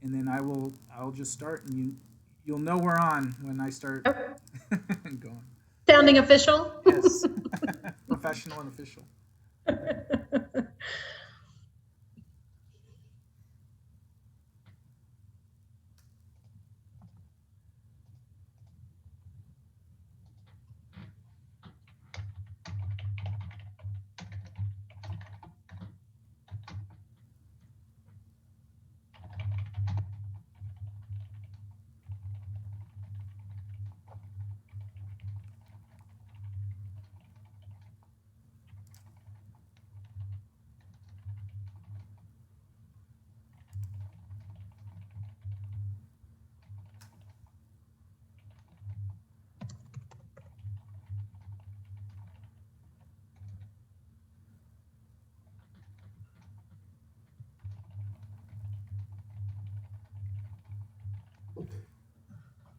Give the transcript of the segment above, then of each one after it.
and then I'll just start, and you'll know we're on when I start Okay. going. Sounding official? Yes, professional and official.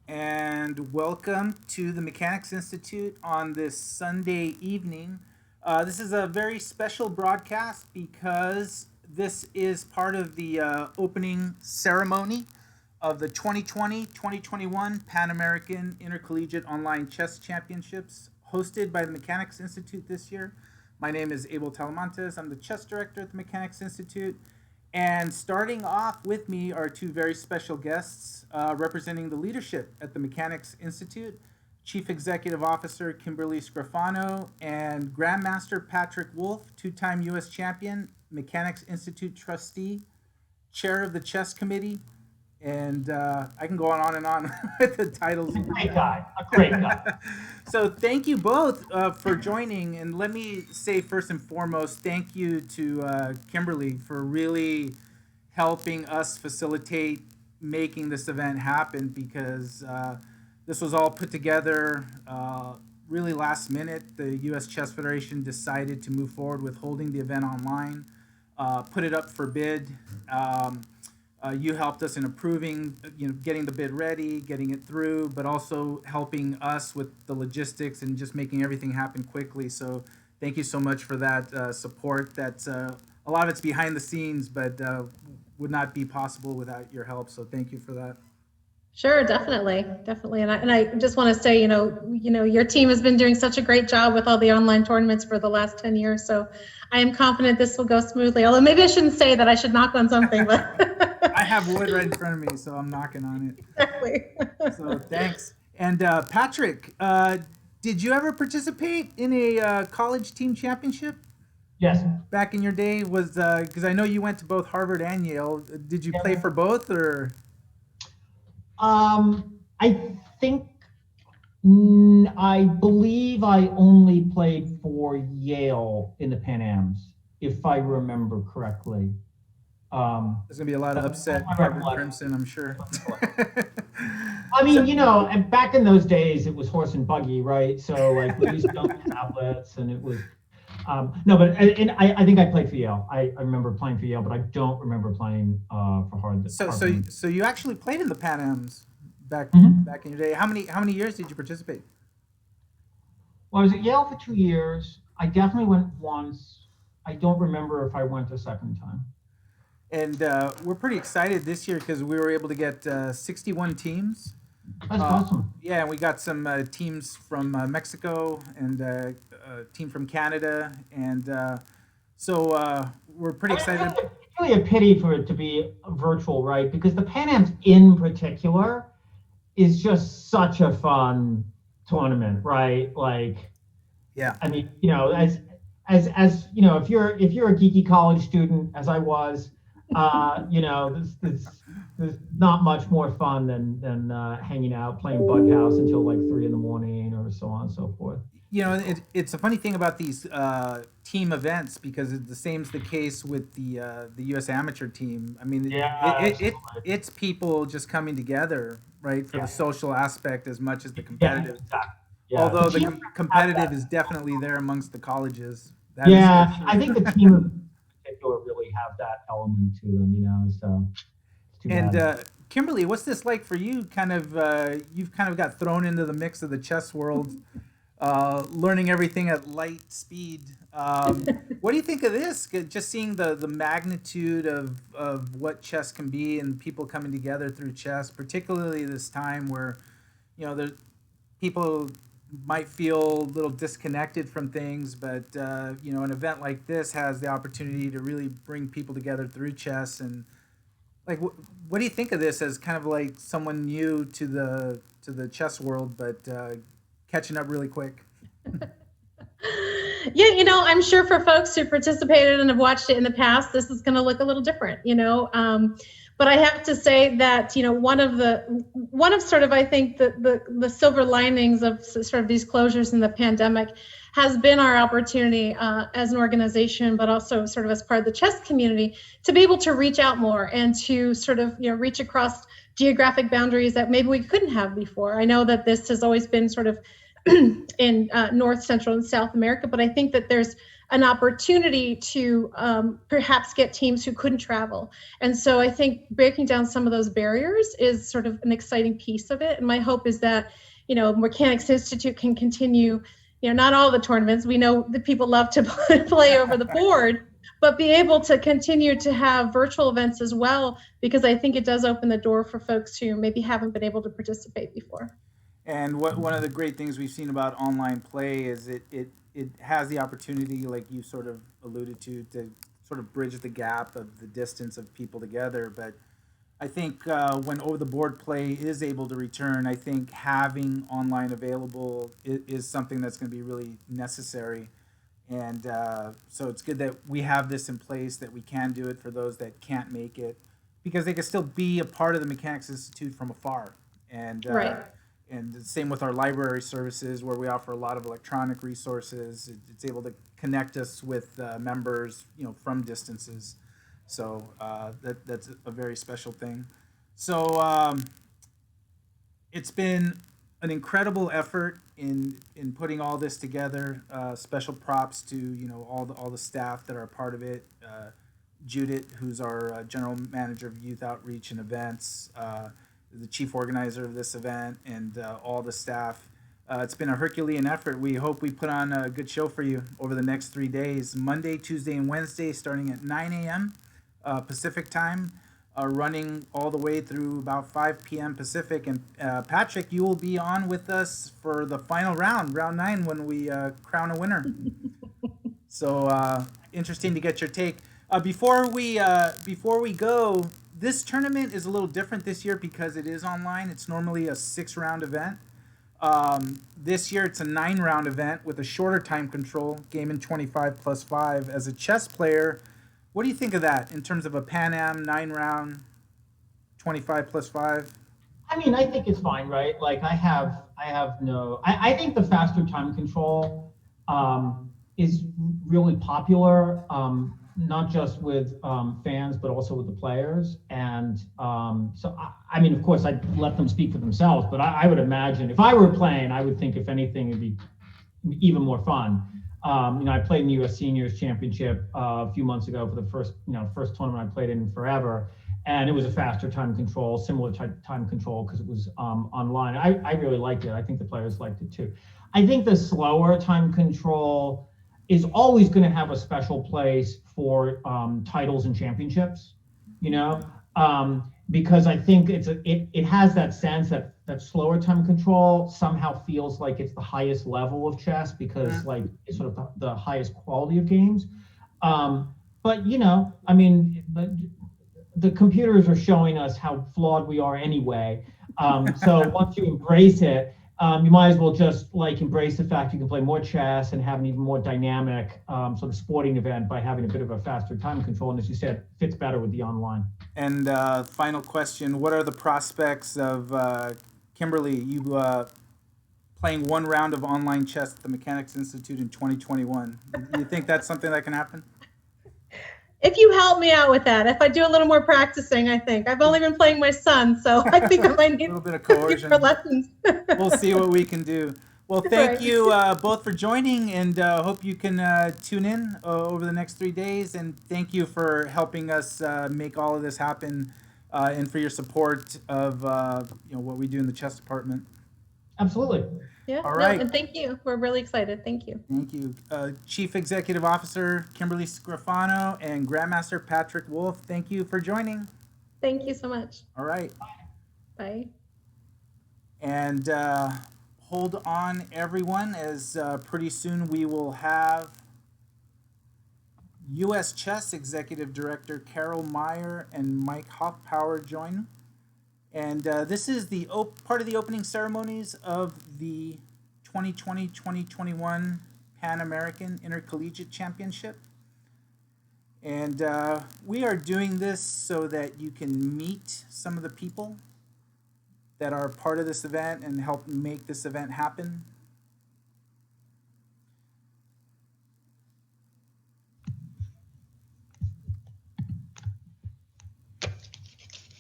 And welcome to the Mechanics Institute on this Sunday evening. This is a very special broadcast because this is part of the opening ceremony of the 2020-2021 Pan American Intercollegiate Online Chess Championships hosted by the Mechanics Institute this year. My name is Abel Talamantes. I'm the chess director at the Mechanics Institute. And starting off with me are two very special guests representing the leadership at the Mechanics Institute, Chief Executive Officer Kimberly Scrofano and Grandmaster Patrick Wolf, two-time U.S. champion, Mechanics Institute trustee, chair of the chess committee, and I can go on and on with the titles. Great guy, a great guy. So thank you both for joining, and let me say first and foremost, thank you to Kimberly for really helping us facilitate making this event happen because this was all put together really last minute. The U.S. Chess Federation decided to move forward with holding the event online, put it up for bid. You helped us in approving, getting the bid ready, getting it through, but also helping us with the logistics and just making everything happen quickly. So thank you so much for that support. That's a lot of it's behind the scenes, but would not be possible without your help. So thank you for that. Sure, definitely, definitely. And I just want to say, your team has been doing such a great job with all the online tournaments for the last 10 years. So I am confident this will go smoothly. Although maybe I shouldn't say that. I should knock on something, but I have wood right in front of me, so I'm knocking on it. exactly. So thanks. And Patrick, did you ever participate in a college team championship Yes. back in your day? Was because I know you went to both Harvard and Yale. Did you play Yeah. for both or? I think I believe I only played for Yale in the Pan Ams, if I remember correctly. There's gonna be a lot of upset my Harvard recollection. Crimson, I'm sure. I mean, So- and back in those days, it was horse and buggy, right? So like we used to go on tablets, and it was no, but and I think I played for Yale. I remember playing for Yale, but I don't remember playing for Harvard. so you actually played in the Pan Ams Mhm. back in your day. How many years did you participate? Well, I was at Yale for 2 years. I definitely went once. I don't remember if I went a second time. And we're pretty excited this year because we were able to get 61 teams. That's awesome. Yeah, and we got some teams from Mexico and a team from Canada, and so we're pretty excited. It's really a pity for it to be virtual, right? Because the Pan Am's in particular is just such a fun tournament, right? Like, Yeah, I mean, as if you're a geeky college student, as I was, there's not much more fun than hanging out playing Bug House until like 3 in the morning or so on and so forth. it's a funny thing about these team events because it's the same as the case with the U.S. amateur team. I mean, Yeah, it's people just coming together, right, for Yeah. the social aspect as much as the Yeah, competitive. exactly. Yeah, Although the the team have competitive that. is definitely there amongst the colleges. That is Yeah, for I sure. think the team in particular really have that element to them, so it's too And bad. Kimberly, what's this like for you? You've kind of got thrown into the mix of the chess world learning everything at light speed. What do you think of this? Just seeing the magnitude of what chess can be and people coming together through chess, particularly this time where, there's people might feel a little disconnected from things, but an event like this has the opportunity to really bring people together through chess. And like, what do you think of this as kind of like someone new to the chess world, but catching up really quick? Yeah, I'm sure for folks who participated and have watched it in the past, this is going to look a little different, but I have to say that, one of sort of, I think, the silver linings of sort of these closures in the pandemic has been our opportunity as an organization, but also sort of as part of the chess community, to be able to reach out more and to sort of, reach across geographic boundaries that maybe we couldn't have before. I know that this has always been sort of in North, Central, and South America, but I think that there's an opportunity to perhaps get teams who couldn't travel. And so I think breaking down some of those barriers is sort of an exciting piece of it. And my hope is that, Mechanics Institute can continue, not all the tournaments. We know that people love to play over the board, but be able to continue to have virtual events as well, because I think it does open the door for folks who maybe haven't been able to participate before. And one of the great things we've seen about online play is it has the opportunity, like you sort of alluded to sort of bridge the gap of the distance of people together. But I think when over the board play is able to return, I think having online available is something that's going to be really necessary. And so it's good that we have this in place, that we can do it for those that can't make it, because they can still be a part of the Mechanics Institute from afar. And Right. And the same with our library services, where we offer a lot of electronic resources. It's able to connect us with members, from distances. So that's a very special thing. So it's been an incredible effort in putting all this together. Special props to all the staff that are a part of it. Judith, who's our general manager of youth outreach and events, the chief organizer of this event, and all the staff. It's been a Herculean effort. We hope we put on a good show for you over the next 3 days: Monday, Tuesday, and Wednesday, starting at 9 a.m. Pacific time, running all the way through about 5 p.m. Pacific. And Patrick, you will be on with us for the final round, round 9, when we crown a winner. So interesting to get your take. Before we go, this tournament is a little different this year because it is online. It's normally a 6-round event. This year it's a 9-round event with a shorter time control, game in 25 plus 5. As a chess player, what do you think of that in terms of a Pan Am 9-round, 25 plus 5? I mean, I think it's fine, right? Like I think the faster time control is really popular, not just with fans, but also with the players. And so, I mean, of course, I'd let them speak for themselves, but I would imagine if I were playing, I would think if anything, it'd be even more fun. I played in the U.S. Seniors Championship a few months ago for the first tournament I played in forever. And it was a faster time control, similar time control, because it was online. I really liked it. I think the players liked it too. I think the slower time control is always going to have a special place for titles and championships, because I think it has that sense that slower time control somehow feels like it's the highest level of chess, because like it's sort of the highest quality of games. But I mean, but the computers are showing us how flawed we are anyway. So once you embrace it, you might as well just like embrace the fact you can play more chess and have an even more dynamic sort of sporting event by having a bit of a faster time control. And as you said, fits better with the online. And final question: what are the prospects of Kimberly? You playing 1 round of online chess at the Mechanics Institute in 2021. You think that's something that can happen? If you help me out with that, if I do a little more practicing, I think. I've only been playing my son, so I think I might need a little bit of coercion for lessons. We'll see what we can do. Well, thank you both for joining, and hope you can tune in over the next 3 days. And thank you for helping us make all of this happen, and for your support of what we do in the chess department. Absolutely. Yeah, All no, right. and thank you. We're really excited. Thank you. Thank you. Chief Executive Officer Kimberly Scrofano and Grandmaster Patrick Wolf, thank you for joining. Thank you so much. All right. Bye. And hold on, everyone, as pretty soon we will have U.S. Chess Executive Director Carol Meyer and Mike Hoffpower join. And this is the part of the opening ceremonies of the 2020-2021 Pan American Intercollegiate Championship. And we are doing this so that you can meet some of the people that are part of this event and help make this event happen.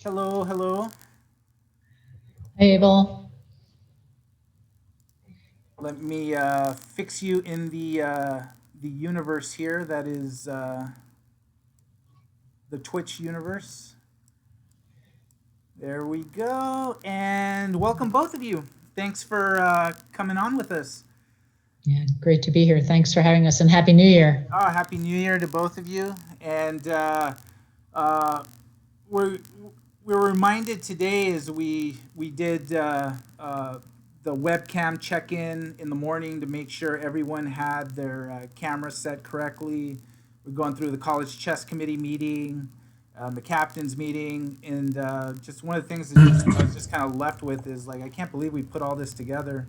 Hello, hello. Hey, Abel. Let me fix you in the universe here. That is the Twitch universe. There we go. And welcome both of you. Thanks for coming on with us. Yeah, great to be here. Thanks for having us, and Happy New Year. Oh, Happy New Year to both of you. And we're reminded today as we did the webcam check-in in the morning to make sure everyone had their camera set correctly. We're going through the college chess committee meeting, the captain's meeting, and just one of the things that I was just kind of left with is like, I can't believe we put all this together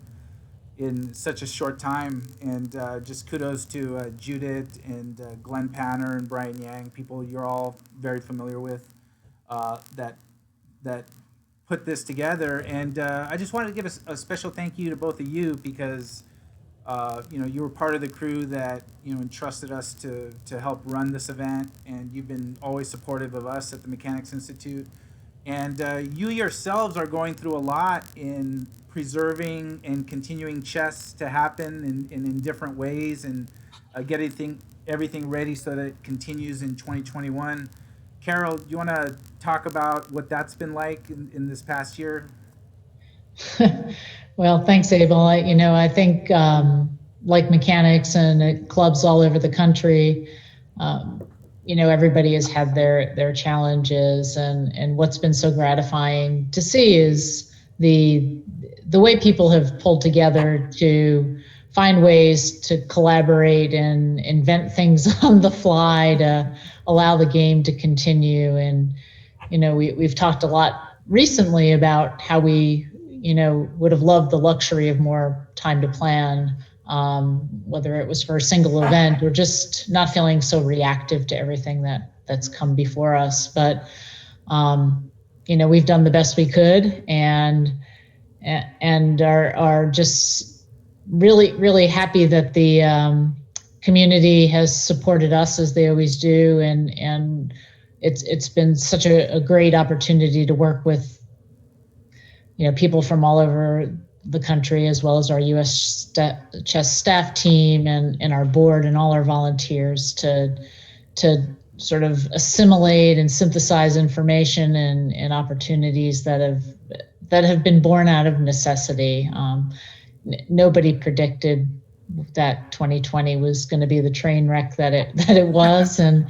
in such a short time. And just kudos to Judith and Glenn Panner and Brian Yang, people you're all very familiar with, that put this together. And I just wanted to give a special thank you to both of you because you were part of the crew that entrusted us to help run this event, and you've been always supportive of us at the Mechanics Institute. And you yourselves are going through a lot in preserving and continuing chess to happen in different ways, and getting everything ready so that it continues in 2021. Carol, do you want to talk about what that's been like in this past year? Well, thanks, Abel. I think like mechanics and at clubs all over the country, everybody has had their challenges, and what's been so gratifying to see is the way people have pulled together to find ways to collaborate and invent things on the fly to allow the game to continue. And we've talked a lot recently about how we would have loved the luxury of more time to plan, whether it was for a single event or just not feeling so reactive to everything that's come before us. But we've done the best we could, and are just really, really happy that the community has supported us as they always do, and it's been such a great opportunity to work with people from all over the country, as well as our U.S. chess staff team and our board and all our volunteers to sort of assimilate and synthesize information and opportunities that have been born out of necessity. Nobody predicted that 2020 was going to be the train wreck that it was, and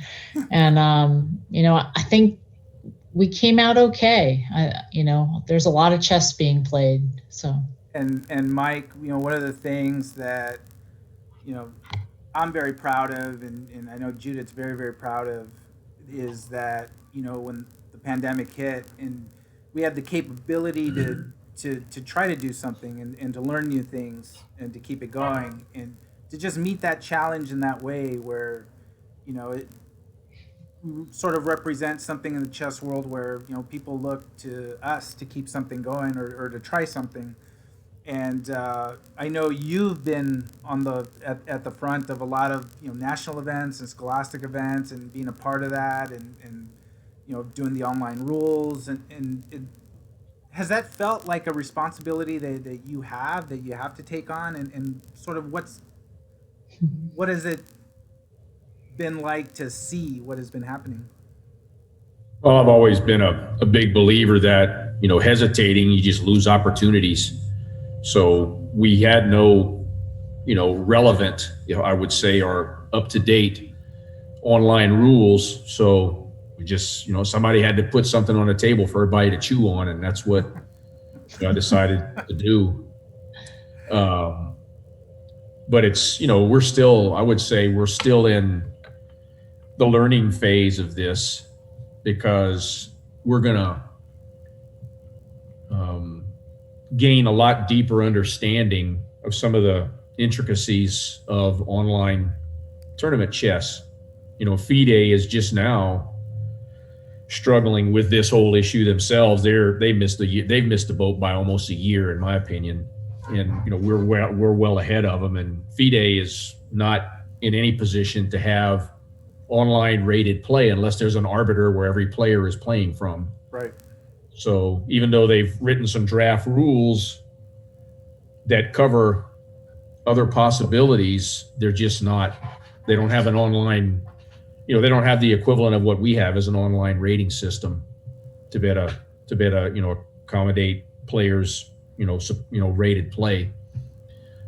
I think we came out okay. There's a lot of chess being played. So. And Mike, one of the things that I'm very proud of, and I know Judith's very, very proud of, is that when the pandemic hit and we had the capability to try to do something and to learn new things and to keep it going and to just meet that challenge in that way where it sort of represents something in the chess world where people look to us to keep something going or to try something. And I know you've been at the front of a lot of national events and scholastic events and being a part of that and doing the online rules and has that felt like a responsibility that you have to take on, and sort of what has it been like to see what has been happening? Well, I've always been a big believer that, hesitating, you just lose opportunities. So we had no, relevant, I would say, or up to date online rules. So we just, somebody had to put something on the table for everybody to chew on, and that's what I decided to do. But it's, we're still, I would say, we're still in the learning phase of this, because we're gonna gain a lot deeper understanding of some of the intricacies of online tournament chess. FIDE is just now struggling with this whole issue themselves. They've missed the boat by almost a year, in my opinion, and we're well ahead of them. And FIDE is not in any position to have online rated play unless there's an arbiter where every player is playing from. Right. So even though they've written some draft rules that cover other possibilities, they're just not. They don't have an online. They don't have the equivalent of what we have as an online rating system to be able to accommodate players rated play.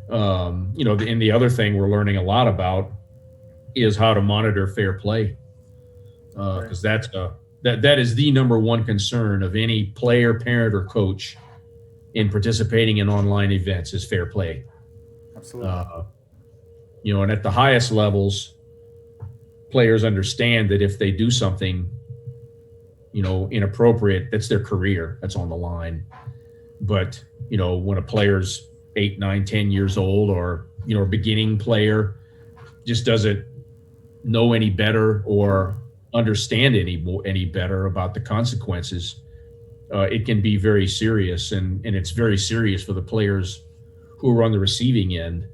And the other thing we're learning a lot about is how to monitor fair play, because that is the number one concern of any player, parent, or coach in participating in online events is fair play. Absolutely. And at the highest levels, players understand that if they do something, inappropriate, that's their career, that's on the line. But, when a player's 8, 9, 10 years old, or, a beginning player just doesn't know any better or understand any better about the consequences, it can be very serious, and it's very serious for the players who are on the receiving end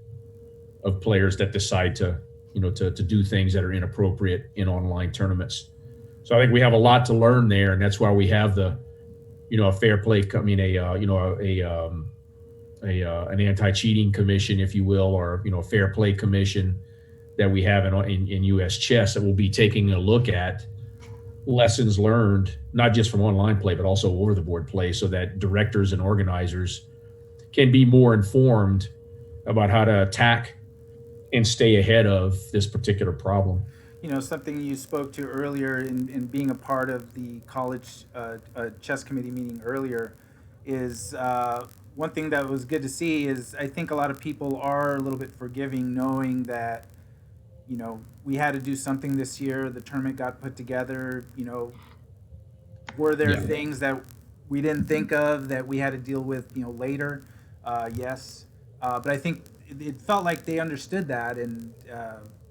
of players that decide to do things that are inappropriate in online tournaments. So I think we have a lot to learn there, and that's why we have the a fair play, an anti-cheating commission, if you will, or a fair play commission that we have in U.S. chess that will be taking a look at lessons learned, not just from online play, but also over the board play, so that directors and organizers can be more informed about how to attack and stay ahead of this particular problem. Something you spoke to earlier in being a part of the college chess committee meeting earlier is one thing that was good to see is I think a lot of people are a little bit forgiving, knowing that we had to do something this year. The tournament got put together. Were there things that we didn't think of that we had to deal with later? Yes, but I think it felt like they understood that, and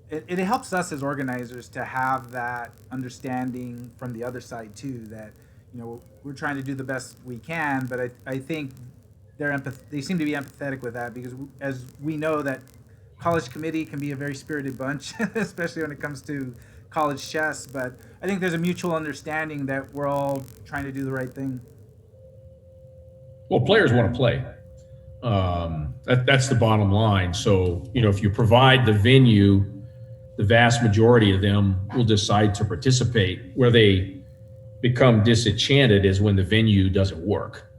it helps us as organizers to have that understanding from the other side too, that we're trying to do the best we can, but I think they seem to be empathetic with that, because as we know that college committee can be a very spirited bunch, especially when it comes to college chess, but I think there's a mutual understanding that we're all trying to do the right thing. Well, players want to play. That's the bottom line. So, if you provide the venue, the vast majority of them will decide to participate. Where they become disenchanted is when the venue doesn't work.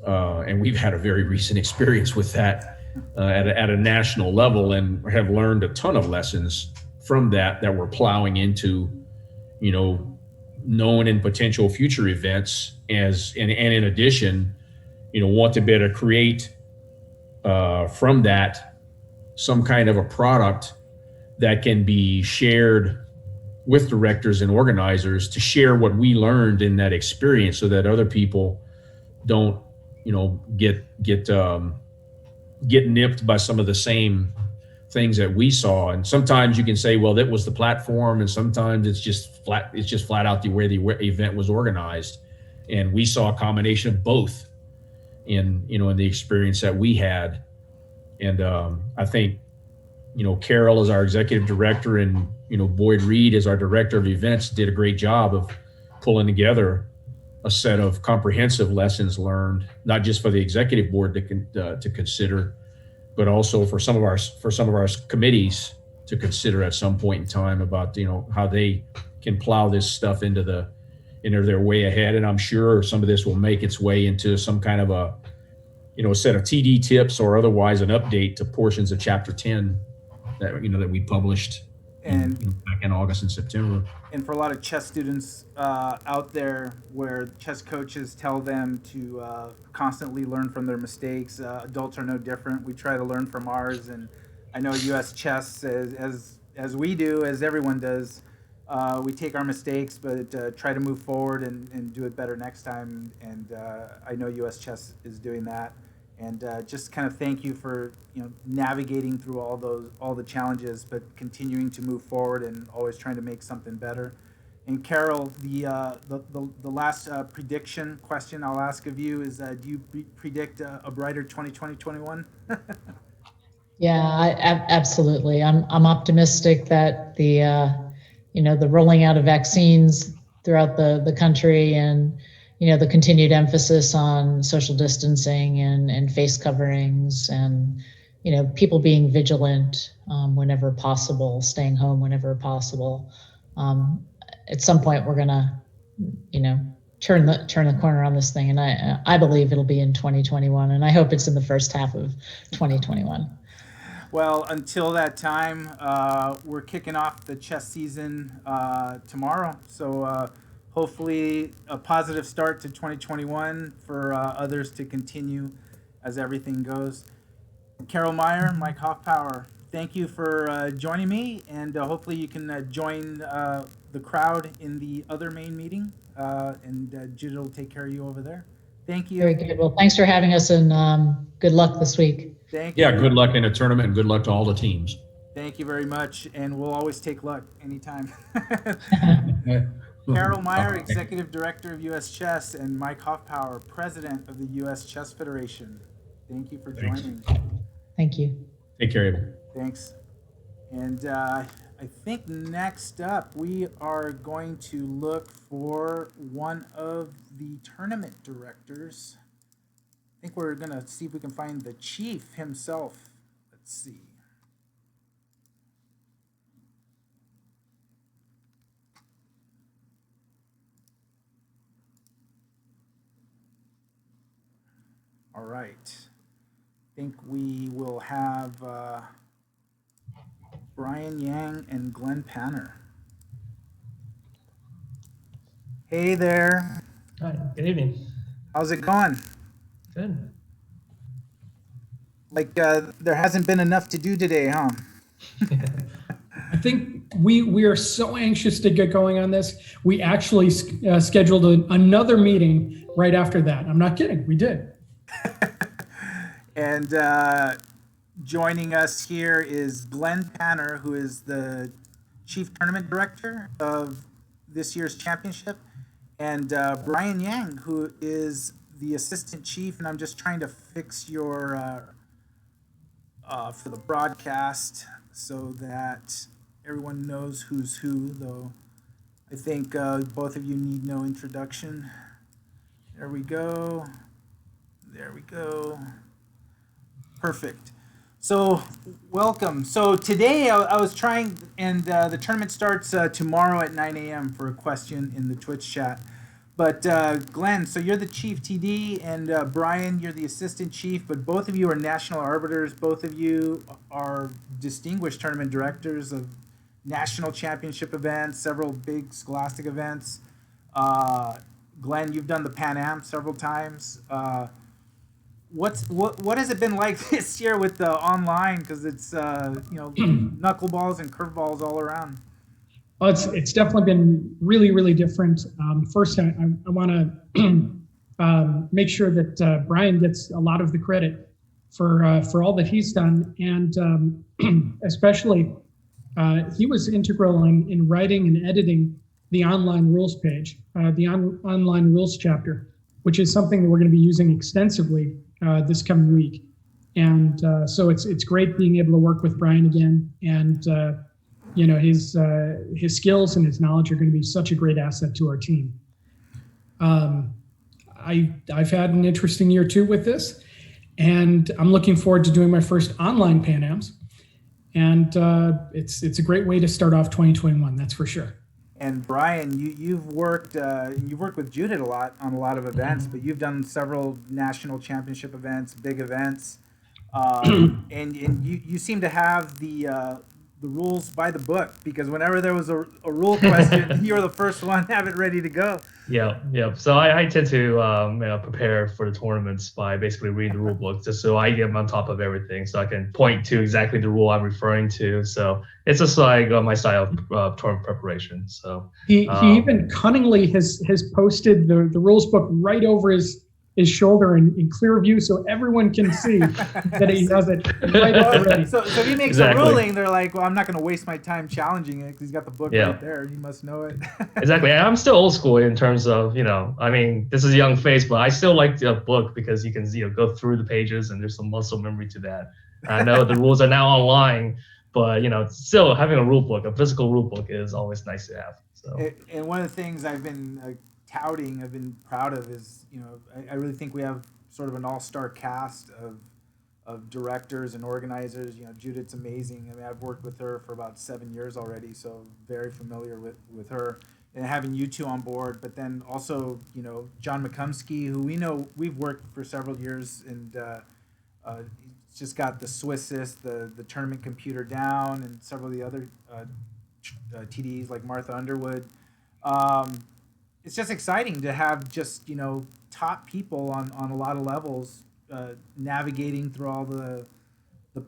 And we've had a very recent experience with that at a national level, and have learned a ton of lessons from that we're plowing into, known and potential future events, and in addition, want to be able to create from that some kind of a product that can be shared with directors and organizers to share what we learned in that experience, so that other people don't, get nipped by some of the same things that we saw. And sometimes you can say, well, that was the platform, and sometimes it's just flat out the way the event was organized. And we saw a combination of both in the experience that we had. And I think Carol, as our executive director, and Boyd Reed, as our director of events, did a great job of pulling together a set of comprehensive lessons learned, not just for the executive board to consider, but also for some of our committees to consider at some point in time, about how they can plow this stuff into their way ahead. And I'm sure some of this will make its way into some kind of a set of TD tips or otherwise an update to portions of Chapter 10 that we published back in August and September. And for a lot of chess students out there, where chess coaches tell them to constantly learn from their mistakes, adults are no different. We try to learn from ours, and I know U.S. Chess, as we do, as everyone does, we take our mistakes, but try to move forward and do it better next time. And I know U.S. Chess is doing that. And just kind of thank you for navigating through all the challenges, but continuing to move forward and always trying to make something better. And Carol, the last prediction question I'll ask of you is: do you predict a brighter 2020-21? Yeah, absolutely. I'm optimistic that the rolling out of vaccines throughout the country, and the continued emphasis on social distancing and face coverings, and people being vigilant whenever possible, staying home whenever possible. At some point, we're gonna turn the corner on this thing, and I believe it'll be in 2021, and I hope it's in the first half of 2021. Well, until that time, we're kicking off the chess season tomorrow. So hopefully a positive start to 2021 for others to continue as everything goes. Carol Meyer, Mike Hoffpower, thank you for joining me, and hopefully you can join the crowd in the other main meeting, and Judah will take care of you over there. Thank you. Very good. Well, thanks for having us, and good luck this week. Thank you. Yeah, good luck in the tournament, and good luck to all the teams. Thank you very much, and we'll always take luck anytime. Carol Meyer, Executive Director of U.S. Chess, and Mike Hoffpower, President of the U.S. Chess Federation. Thank you for joining. Thank you. Take care, Abel. Thanks. And I think next up we are going to look for one of the tournament directors. I think we're going to see if we can find the chief himself. Let's see. All right. I think we will have Brian Yang and Glenn Panner. Hey there. Hi, good evening. How's it going? Good. Like there hasn't been enough to do today, huh? I think we are so anxious to get going on this. We actually scheduled another meeting right after that. I'm not kidding. We did. And joining us here is Glenn Panner, who is the Chief Tournament Director of this year's championship, and Brian Yang, who is the Assistant Chief. And I'm just trying to fix your for the broadcast so that everyone knows who's who, though I think both of you need no introduction. There we go. There we go. Perfect. So welcome. So today I was trying, and the tournament starts tomorrow at 9 a.m. for a question in the Twitch chat. But Glenn, so you're the chief TD, and Brian, you're the assistant chief, but both of you are national arbiters. Both of you are distinguished tournament directors of national championship events, several big scholastic events. Glenn, you've done the Pan Am several times. What has it been like this year with the online? Because it's knuckleballs and curveballs all around. Well, it's definitely been really different. First, I want to make sure that Brian gets a lot of the credit for all that he's done, and especially he was integral in writing and editing the online rules page, the online rules chapter, which is something that we're going to be using extensively this coming week. And so it's great being able to work with Brian again, and his skills and his knowledge are going to be such a great asset to our team. I've had an interesting year too with this, and I'm looking forward to doing my first online Pan Ams. And it's a great way to start off 2021, that's for sure. And Brian, you've worked with Judith a lot on a lot of events, but you've done several national championship events, big events, and you seem to have the rules by the book, because whenever there was a rule question, you were the first one to have it ready to go. Yeah. So I tend to prepare for the tournaments by basically reading the rule book, just so I get on top of everything, so I can point to exactly the rule I'm referring to. So it's just like my style of tournament preparation. So he even cunningly has posted the rules book right over his shoulder in clear view, so everyone can see that he has it right already. So if he makes Exactly. a ruling, they're like, well, I'm not going to waste my time challenging it because he's got the book right there. He must know it. Exactly. And I'm still old school in terms of, I mean, this is a young face, but I still like the book because you can, go through the pages and there's some muscle memory to that. I know the rules are now online, but, still having a rule book, a physical rule book is always nice to have. So. And one of the things I've been touting, I've been proud of is, I really think we have sort of an all-star cast of directors and organizers. Judith's amazing. I mean, I've worked with her for about 7 years already, so very familiar with her. And having you two on board, but then also, John McCumsky, who we've worked for several years, and he's just got the Swissys, the tournament computer down, and several of the other TDs like Martha Underwood. It's just exciting to have just top people on a lot of levels, navigating through all the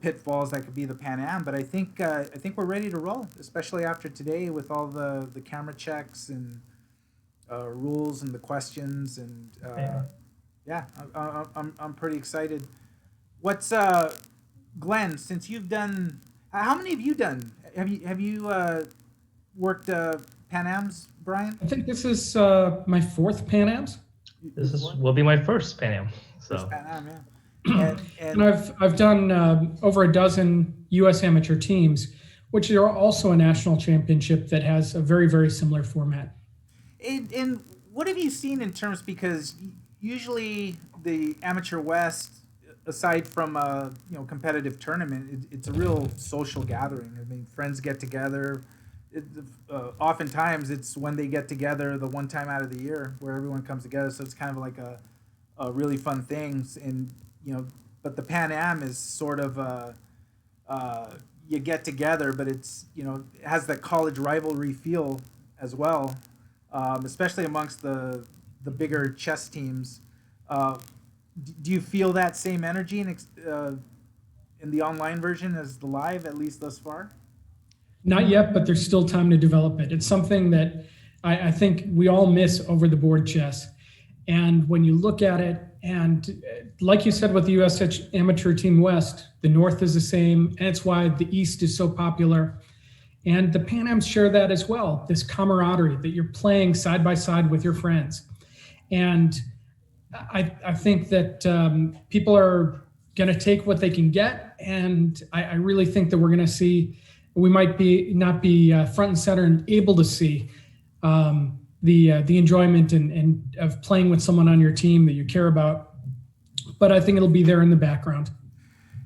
pitfalls that could be the Pan Am. But I think we're ready to roll, especially after today with all the camera checks and rules and the questions, and I'm pretty excited. What's Glenn? Since you've done, how many have you done? Have you worked Pan Ams, Brian? I think this is my fourth Pan Ams. Will be my first Pan Am. So. First Pan Am, yeah. And I've done over a dozen U.S. amateur teams, which are also a national championship that has a very, very similar format. And what have you seen in terms, because usually the Amateur West, aside from a competitive tournament, it's a real social gathering. I mean, friends get together. Oftentimes it's when they get together the one time out of the year where everyone comes together. So it's kind of like a really fun thing. And but the Pan Am is sort of you get together, but it's it has that college rivalry feel as well, especially amongst the bigger chess teams. Do you feel that same energy in the online version as the live, at least thus far? Not yet, but there's still time to develop it. It's something that I think we all miss over the board chess. And when you look at it, and like you said with the US Amateur Team West, the North is the same, and it's why the East is so popular. And the Pan Ams share that as well, this camaraderie that you're playing side by side with your friends. And I think that people are going to take what they can get, and I really think that we're going to see, we might not be front and center and able to see the enjoyment and of playing with someone on your team that you care about, but I think it'll be there in the background.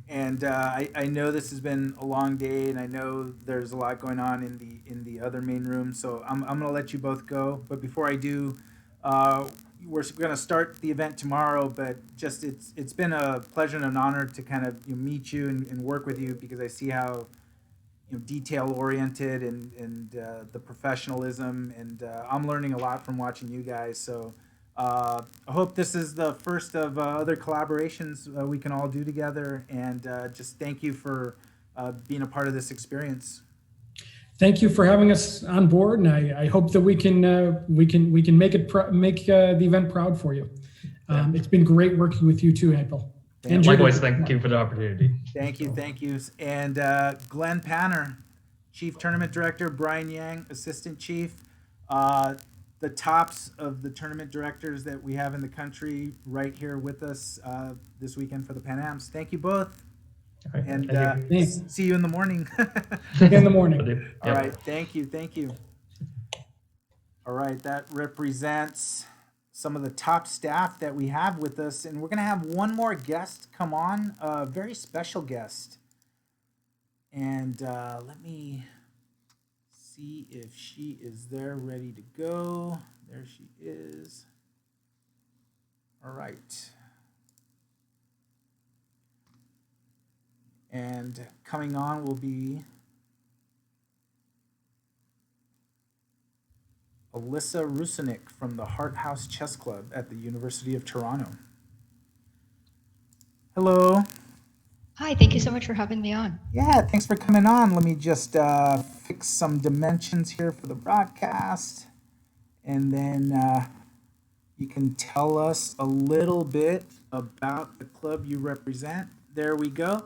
And I know this has been a long day, and I know there's a lot going on in the other main room, so I'm going to let you both go. But before I do, we're going to start the event tomorrow, but just it's been a pleasure and an honor to kind of meet you and work with you, because I see how detail oriented and the professionalism, and I'm learning a lot from watching you guys. So I hope this is the first of other collaborations we can all do together, and just thank you for being a part of this experience. Thank you for having us on board, and I hope that we can make the event proud for you. It's been great working with you too, April. And likewise, thank you for the opportunity. Thank you. And Glenn Panner, Chief Tournament Director, Brian Yang, Assistant Chief, the tops of the tournament directors that we have in the country right here with us this weekend for the Pan Ams. Thank you both. Right, and see you in the morning. In the morning. All right. Thank you. All right. That represents some of the top staff that we have with us, and we're going to have one more guest come on, a very special guest. And let me see if she is there ready to go. There she is. All right. And coming on will be Alyssa Rusinik from the Hart House Chess Club at the University of Toronto. Hello. Hi, thank you so much for having me on. Yeah, thanks for coming on. Let me just fix some dimensions here for the broadcast. And then you can tell us a little bit about the club you represent. There we go.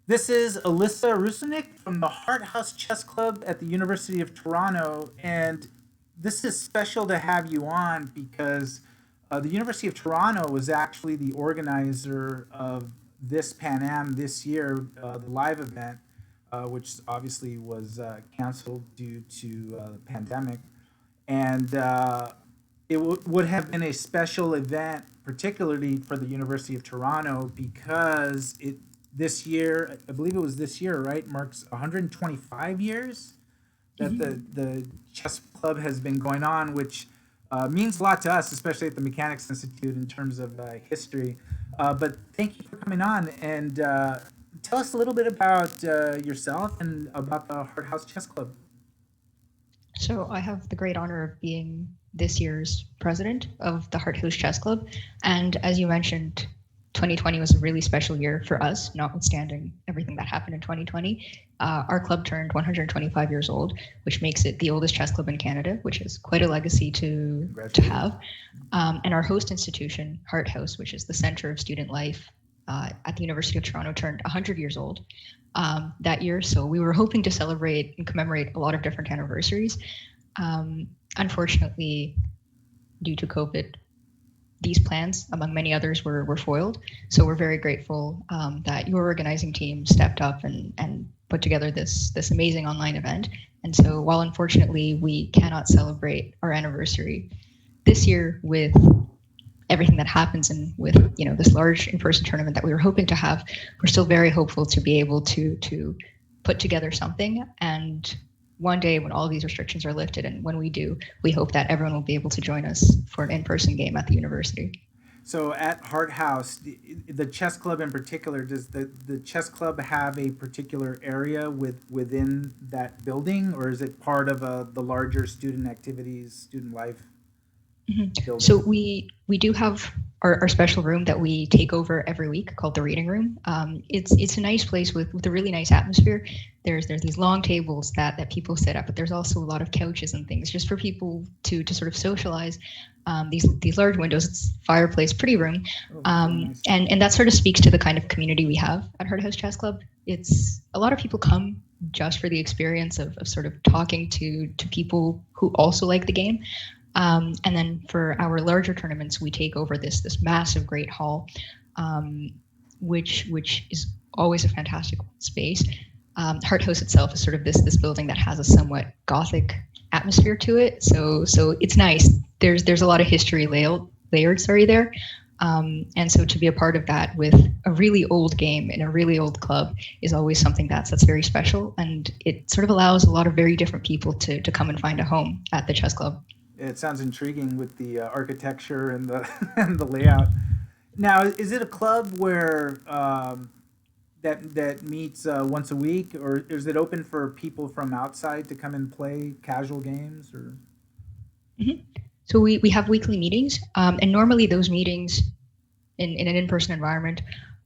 This is Alyssa Rusinik from the Hart House Chess Club at the University of Toronto. And this is special to have you on because the University of Toronto was actually the organizer of this Pan Am this year, the live event, which obviously was canceled due to the pandemic. And it would have been a special event, particularly for the University of Toronto, because this year, I believe it was this year, right, marks 125 years that the chess club has been going on, which means a lot to us, especially at the Mechanics Institute in terms of history. But thank you for coming on, and tell us a little bit about yourself and about the Hart House Chess Club. So I have the great honor of being this year's president of the Hart House Chess Club. And as you mentioned, 2020 was a really special year for us, notwithstanding everything that happened in 2020. Our club turned 125 years old, which makes it the oldest chess club in Canada, which is quite a legacy to have. And our host institution, Hart House, which is the center of student life at the University of Toronto, turned 100 years old that year. So we were hoping to celebrate and commemorate a lot of different anniversaries. Unfortunately, due to COVID, these plans, among many others, were foiled. So we're very grateful that your organizing team stepped up and put together this amazing online event. And so while unfortunately we cannot celebrate our anniversary this year with everything that happens and with this large in-person tournament that we were hoping to have, we're still very hopeful to be able to put together something. And one day when all of these restrictions are lifted, and when we do, we hope that everyone will be able to join us for an in-person game at the university. So at Hart House, the chess club in particular, does the chess club have a particular area within that building, or is it part of the larger student activities, student life? Mm-hmm. So we do have our special room that we take over every week called the reading room. It's a nice place with a really nice atmosphere. There's these long tables that people sit at, but there's also a lot of couches and things just for people to sort of socialize. These large windows, it's fireplace, pretty room, nice. and that sort of speaks to the kind of community we have at Hart House Chess Club. It's a lot of people come just for the experience of sort of talking to people who also like the game. And then for our larger tournaments, we take over this massive great hall, which is always a fantastic space. Hart House itself is sort of this building that has a somewhat Gothic atmosphere to it, so it's nice. There's a lot of history layered there, and so to be a part of that with a really old game in a really old club is always something that's very special, and it sort of allows a lot of very different people to come and find a home at the chess club. It sounds intriguing with the architecture and the and the layout. Now, is it a club where that meets once a week, or is it open for people from outside to come and play casual games? Or mm-hmm. So we have weekly meetings, and normally those meetings in an in-person environment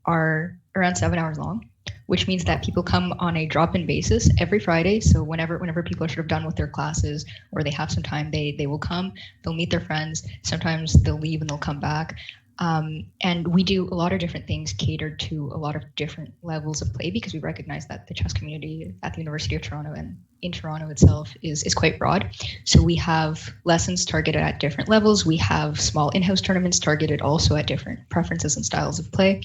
are around 7 hours long, which means that people come on a drop-in basis every Friday. So whenever people are sort of done with their classes or they have some time, they will come, they'll meet their friends. Sometimes they'll leave and they'll come back. And we do a lot of different things catered to a lot of different levels of play, because we recognize that the chess community at the University of Toronto and in Toronto itself is quite broad. So we have lessons targeted at different levels. We have small in-house tournaments targeted also at different preferences and styles of play.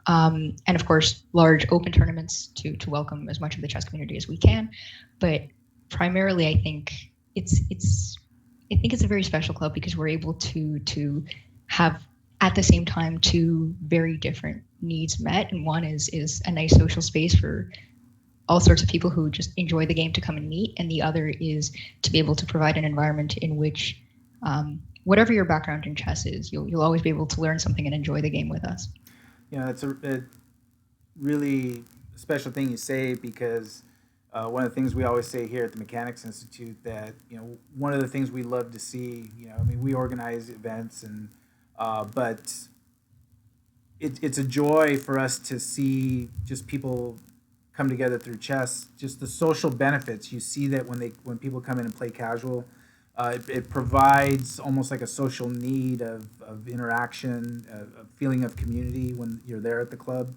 And of course, large open tournaments to welcome as much of the chess community as we can. But primarily, I think it's a very special club because we're able to have at the same time two very different needs met. And one is a nice social space for all sorts of people who just enjoy the game to come and meet, and the other is to be able to provide an environment in which whatever your background in chess is, you'll always be able to learn something and enjoy the game with us. Yeah, that's a really special thing you say, because one of the things we always say here at the Mechanics Institute, that one of the things we love to see, I mean, we organize events, and but it's a joy for us to see just people come together through chess. Just the social benefits you see, that when people come in and play casual, it provides almost like a social need of interaction, a feeling of community when you're there at the club.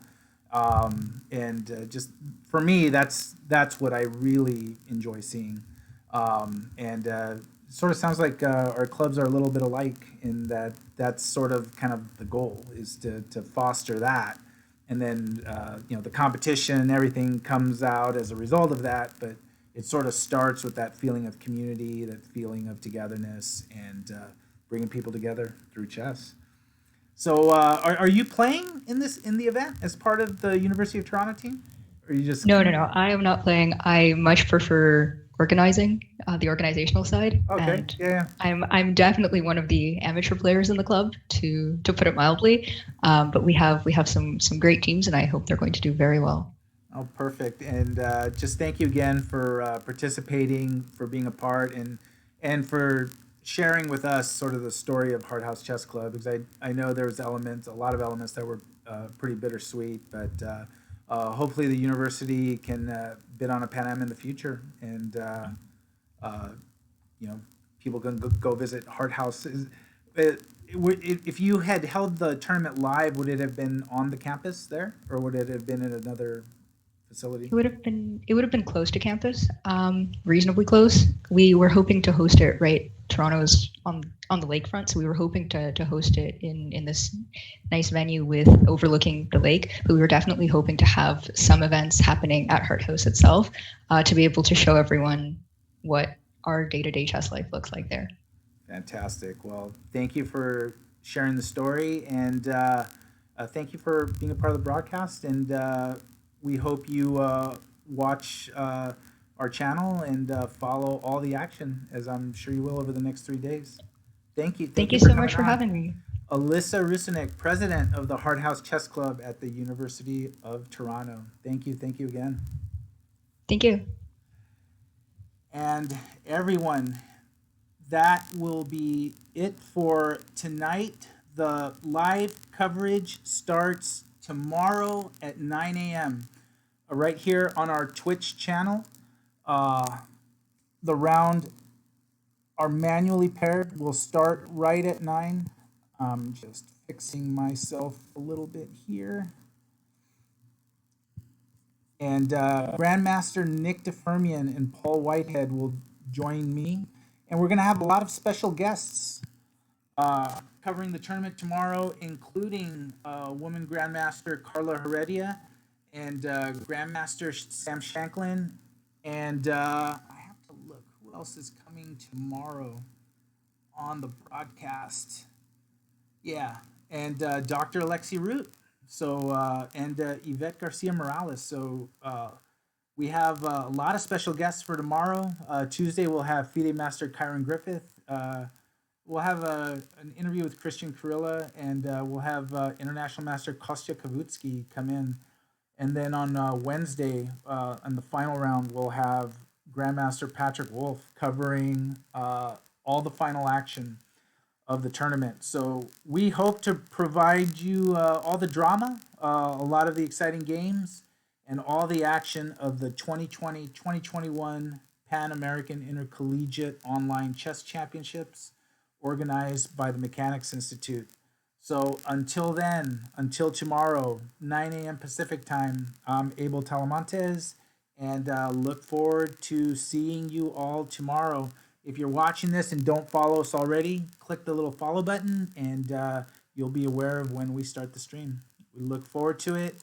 And just for me, that's what I really enjoy seeing. And sort of sounds like our clubs are a little bit alike, in that that's sort of kind of the goal, is to foster that. And then the competition and everything comes out as a result of that, but it sort of starts with that feeling of community, that feeling of togetherness, and bringing people together through chess. So, are you playing in the event as part of the University of Toronto team? Or are you just No. I am not playing. I much prefer organizing, the organizational side. Okay. And Yeah. I'm definitely one of the amateur players in the club, to put it mildly. But we have some great teams, and I hope they're going to do very well. Oh, perfect. And just thank you again for participating, for being a part, and for sharing with us sort of the story of Hard House Chess Club, because I know there was a lot of elements that were pretty bittersweet, but hopefully the university can bid on a Pan Am in the future, and people can go visit Hard House. If you had held the tournament live, would it have been on the campus there, or would it have been in another facility? It would have been close to campus, reasonably close. We were hoping to host it right. Toronto's on the lakefront, so we were hoping to host it in this nice venue with overlooking the lake. But we were definitely hoping to have some events happening at Hart House itself, to be able to show everyone what our day-to-day chess life looks like there. Fantastic. Well, thank you for sharing the story, and thank you for being a part of the broadcast. And we hope you watch our channel and follow all the action, as I'm sure you will, over the next 3 days. Thank you. Thank you so much for having me. Alyssa Rusinek, president of the Hard House Chess Club at the University of Toronto. Thank you. Thank you again. Thank you. And everyone, that will be it for tonight. The live coverage starts tomorrow at 9 a.m. Right here on our Twitch channel. The round are manually paired. We'll start right at 9. I'm just fixing myself a little bit here. And Grandmaster Nick DeFermian and Paul Whitehead will join me. And we're going to have a lot of special guests covering the tournament tomorrow, including woman Grandmaster Carla Heredia and Grandmaster Sam Shanklin. And I have to look who else is coming tomorrow on the broadcast. Yeah, and Dr. Alexi Root. So and Yvette Garcia Morales. So we have a lot of special guests for tomorrow. Tuesday we'll have FIDE Master Kyron Griffith. We'll have an interview with Christian Kurilla, and we'll have International Master Kostya Kavutsky come in. And then on Wednesday, in the final round, we'll have Grandmaster Patrick Wolf covering all the final action of the tournament. So we hope to provide you all the drama, a lot of the exciting games, and all the action of the 2020-2021 Pan American Intercollegiate Online Chess Championships organized by the Mechanics Institute. So until then, until tomorrow, 9 a.m. Pacific time, I'm Abel Talamontes, and look forward to seeing you all tomorrow. If you're watching this and don't follow us already, click the little follow button, and you'll be aware of when we start the stream. We look forward to it.